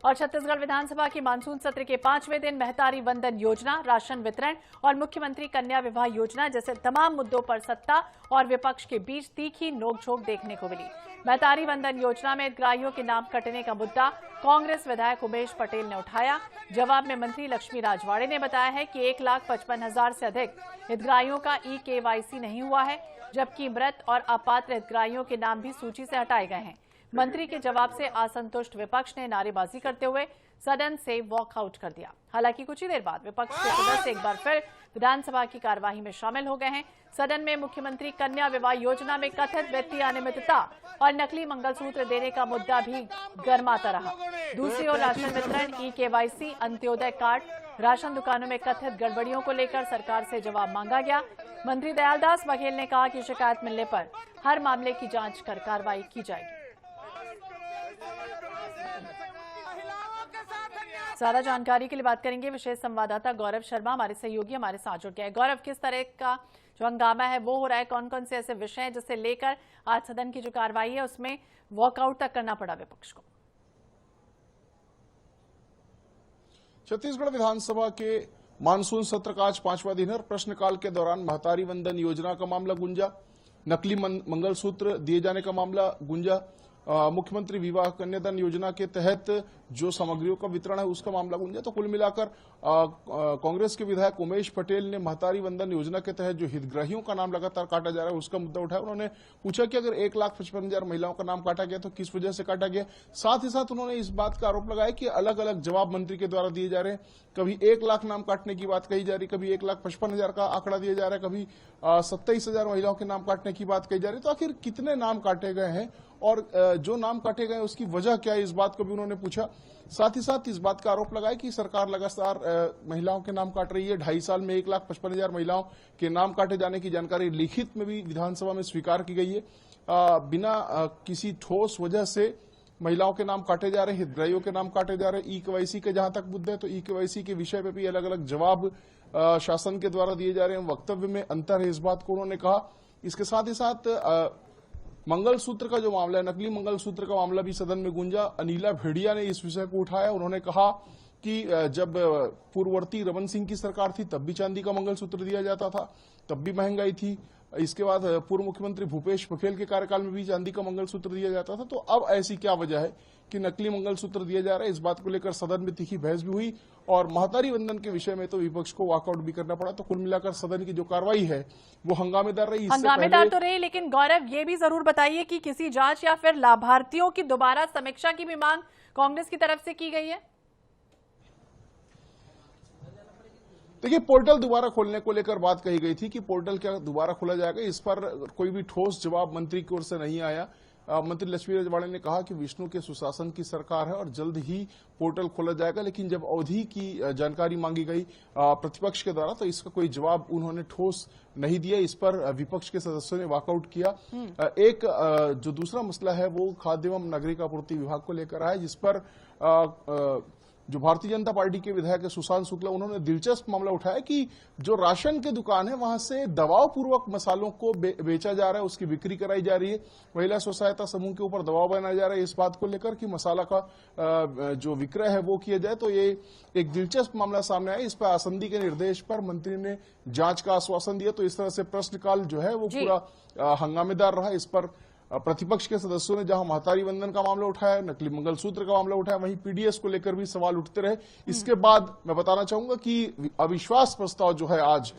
और छत्तीसगढ़ विधानसभा की मानसून सत्र के 5वें दिन महतारी वंदन योजना, राशन वितरण और मुख्यमंत्री कन्या विवाह योजना जैसे तमाम मुद्दों पर सत्ता और विपक्ष के बीच तीखी नोकझोंक देखने को मिली। महतारी वंदन योजना में हितग्राहियों के नाम कटने का मुद्दा कांग्रेस विधायक उमेश पटेल ने उठाया। जवाब में मंत्री लक्ष्मी राजवाड़े ने बताया है कि 1,55,000 से अधिक हितग्राहियों का ई-KYC नहीं हुआ है, जबकि मृत और अपात्र हितग्राहियों के नाम भी सूची से हटाए गए हैं। मंत्री के जवाब से असंतुष्ट विपक्ष ने नारेबाजी करते हुए सदन से वॉकआउट कर दिया। हालांकि कुछ ही देर बाद विपक्ष के सदस्य एक बार फिर विधानसभा की कार्यवाही में शामिल हो गए हैं। सदन में मुख्यमंत्री कन्या विवाह योजना में कथित वित्तीय अनियमितता और नकली मंगलसूत्र देने का मुद्दा भी गर्माता रहा। दूसरी ओर राशन वितरण, ई-KYC, अंत्योदय कार्ड, राशन दुकानों में कथित गड़बड़ियों को लेकर सरकार से जवाब मांगा गया। मंत्री दयालदास बघेल ने कहा कि शिकायत मिलने पर हर मामले की जांच कर कार्रवाई की जाएगी। ज्यादा जानकारी के लिए बात करेंगे विशेष संवाददाता गौरव शर्मा, हमारे सहयोगी हमारे साथ जुड़ गए। गौरव, किस तरह का जो हंगामा है वो हो रहा है, कौन कौन से ऐसे विषय हैं जिसे लेकर आज सदन की जो कार्रवाई है उसमें वॉकआउट तक करना पड़ा विपक्ष को? छत्तीसगढ़ विधानसभा के मानसून सत्र का आज 5वां दिन है। प्रश्नकाल के दौरान महतारी वंदन योजना का मामला गूंजा, नकली मंगलसूत्र दिए जाने का मामला गूंजा, मुख्यमंत्री विवाह कन्यादान योजना के तहत जो सामग्रियों का वितरण है उसका मामला गूंजा। तो कुल मिलाकर कांग्रेस के विधायक उमेश पटेल ने महतारी वंदन योजना के तहत जो हितग्राहियों का नाम लगातार काटा जा रहा है उसका मुद्दा उठाया। उन्होंने पूछा कि अगर 1,55,000 महिलाओं का नाम काटा गया तो किस वजह से काटा गया। साथ ही साथ उन्होंने इस बात का आरोप लगाया कि अलग अलग जवाब मंत्री के द्वारा दिए जा रहे हैं। कभी 1 लाख नाम काटने की बात कही जा रही, कभी 1,55,000 का आंकड़ा दिया जा रहा है, कभी 27,000 महिलाओं के नाम काटने की बात कही जा रही है। तो आखिर कितने नाम काटे गए हैं और जो नाम काटे गए उसकी वजह क्या है, इस बात को भी उन्होंने पूछा। साथ ही साथ इस बात का आरोप लगाया कि सरकार लगातार महिलाओं के नाम काट रही है। 2.5 साल में 1,55,000 महिलाओं के नाम काटे जाने की जानकारी लिखित में भी विधानसभा में स्वीकार की गई है। बिना किसी ठोस वजह से महिलाओं के नाम काटे जा रहे हैं, हितग्राहियों के नाम काटे जा रहे हैं। ई-KYC के जहां तक मुद्दे, तो ई-KYC के विषय पे भी अलग अलग जवाब शासन के द्वारा दिए जा रहे हैं। वक्तव्य में अंतर है, इस बात को उन्होंने कहा। इसके साथ ही साथ मंगलसूत्र का जो मामला है, नकली मंगलसूत्र का मामला भी सदन में गूंजा। अनिला भेड़िया ने इस विषय को उठाया। उन्होंने कहा कि जब पूर्ववर्ती रमन सिंह की सरकार थी तब भी चांदी का मंगलसूत्र दिया जाता था, तब भी महंगाई थी। इसके बाद पूर्व मुख्यमंत्री भूपेश बघेल के कार्यकाल में भी चांदी का मंगलसूत्र दिया जाता था। तो अब ऐसी क्या वजह है कि नकली मंगलसूत्र दिया जा रहा है, इस बात को लेकर सदन में तीखी बहस भी हुई और महतारी वंदन के विषय में तो विपक्ष को वॉकआउट भी करना पड़ा। तो कुल मिलाकर सदन की जो कार्रवाई है वो हंगामेदार रही। हंगामेदार तो रही, लेकिन गौरव ये भी जरूर बताइए कि किसी जांच या फिर लाभार्थियों की दोबारा समीक्षा की भी मांग कांग्रेस की तरफ से की गई है? देखिए, पोर्टल दोबारा खोलने को लेकर बात कही गई थी कि पोर्टल क्या दोबारा खोला जाएगा। इस पर कोई भी ठोस जवाब मंत्री की ओर से नहीं आया। मंत्री लक्ष्मी राजवाड़े ने कहा कि विष्णु के सुशासन की सरकार है और जल्द ही पोर्टल खोला जाएगा, लेकिन जब अवधि की जानकारी मांगी गई प्रतिपक्ष के द्वारा तो इसका कोई जवाब उन्होंने ठोस नहीं दिया। इस पर विपक्ष के सदस्यों ने वॉकआउट किया। एक जो दूसरा मसला है वो खाद्य एवं नागरिक आपूर्ति विभाग को लेकर आया, जिस पर जो भारतीय जनता पार्टी के विधायक सुशांत शुक्ला, उन्होंने दिलचस्प मामला उठाया कि जो राशन की दुकान है वहां से दबाव पूर्वक मसालों को बेचा जा रहा है, उसकी बिक्री कराई जा रही है। महिला स्व सहायता समूह के ऊपर दबाव बनाया जा रहा है इस बात को लेकर कि मसाला का जो विक्रय है वो किया जाए। तो ये एक दिलचस्प मामला सामने आया। इस पर आसंदी के निर्देश पर मंत्री ने जांच का आश्वासन दिया। तो इस तरह से प्रश्नकाल जो है वो पूरा हंगामेदार रहा। इस पर प्रतिपक्ष के सदस्यों ने जहां महतारी वंदन का मामला उठाया, नकली मंगलसूत्र का मामला उठाया, वहीं पीडीएस को लेकर भी सवाल उठते रहे। इसके बाद मैं बताना चाहूंगा कि अविश्वास प्रस्ताव जो है आज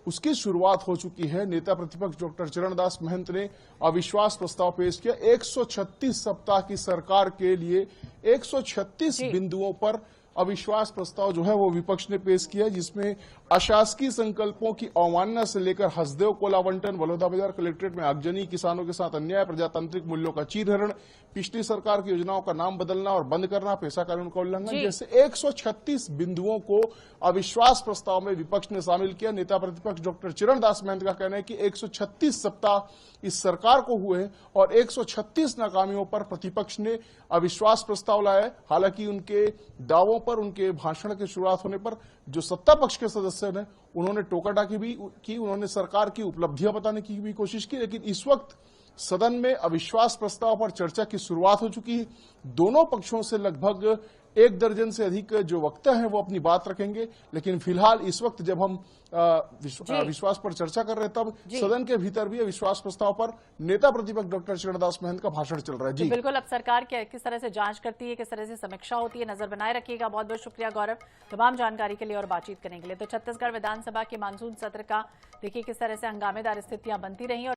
उसकी शुरुआत हो चुकी है। नेता प्रतिपक्ष डॉक्टर चरणदास महंत ने अविश्वास प्रस्ताव पेश किया। 136 सप्ताह की सरकार के लिए 136 बिंदुओं पर अविश्वास प्रस्ताव जो है वो विपक्ष ने पेश किया, जिसमें अशासकीय संकल्पों की अवमानना से लेकर हसदेव कोल आवंटन, बलौदाबाजार कलेक्ट्रेट में आगजनी, किसानों के साथ अन्याय, प्रजातांत्रिक मूल्यों का चीरहरण, पिछली सरकार की योजनाओं का नाम बदलना और बंद करना, पेशा कानून का उल्लंघन जैसे 136 बिंदुओं को अविश्वास प्रस्ताव में विपक्ष ने शामिल किया। नेता प्रतिपक्ष डॉक्टर चरणदास महंत का कहना है कि 136 सप्ताह इस सरकार को हुए और 136 नाकामियों पर प्रतिपक्ष ने अविश्वास प्रस्ताव लाया। हालांकि उनके दावों पर, उनके भाषण की शुरुआत होने पर जो सत्ता पक्ष के सदस्य ने उन्होंने टोका टाकी भी की, उन्होंने सरकार की उपलब्धियां बताने की भी कोशिश की। लेकिन इस वक्त सदन में अविश्वास प्रस्ताव पर चर्चा की शुरुआत हो चुकी है। दोनों पक्षों से लगभग 1 दर्जन से अधिक जो वक्ता हैं वो अपनी बात रखेंगे। लेकिन फिलहाल इस वक्त जब हम विश्वास पर चर्चा कर रहे हैं, तब सदन के भीतर भी विश्वास प्रस्ताव पर नेता प्रतिपक्ष डॉक्टर चरणदास महंत का भाषण चल रहा है। जी बिल्कुल, अब सरकार किस तरह से जांच करती है, किस तरह से समीक्षा होती है, नजर बनाए रखिएगा। बहुत बहुत शुक्रिया गौरव, तमाम जानकारी के लिए और बातचीत करने के लिए। तो छत्तीसगढ़ विधानसभा के मानसून सत्र का देखिए किस तरह से हंगामेदार स्थितियां बनती रही और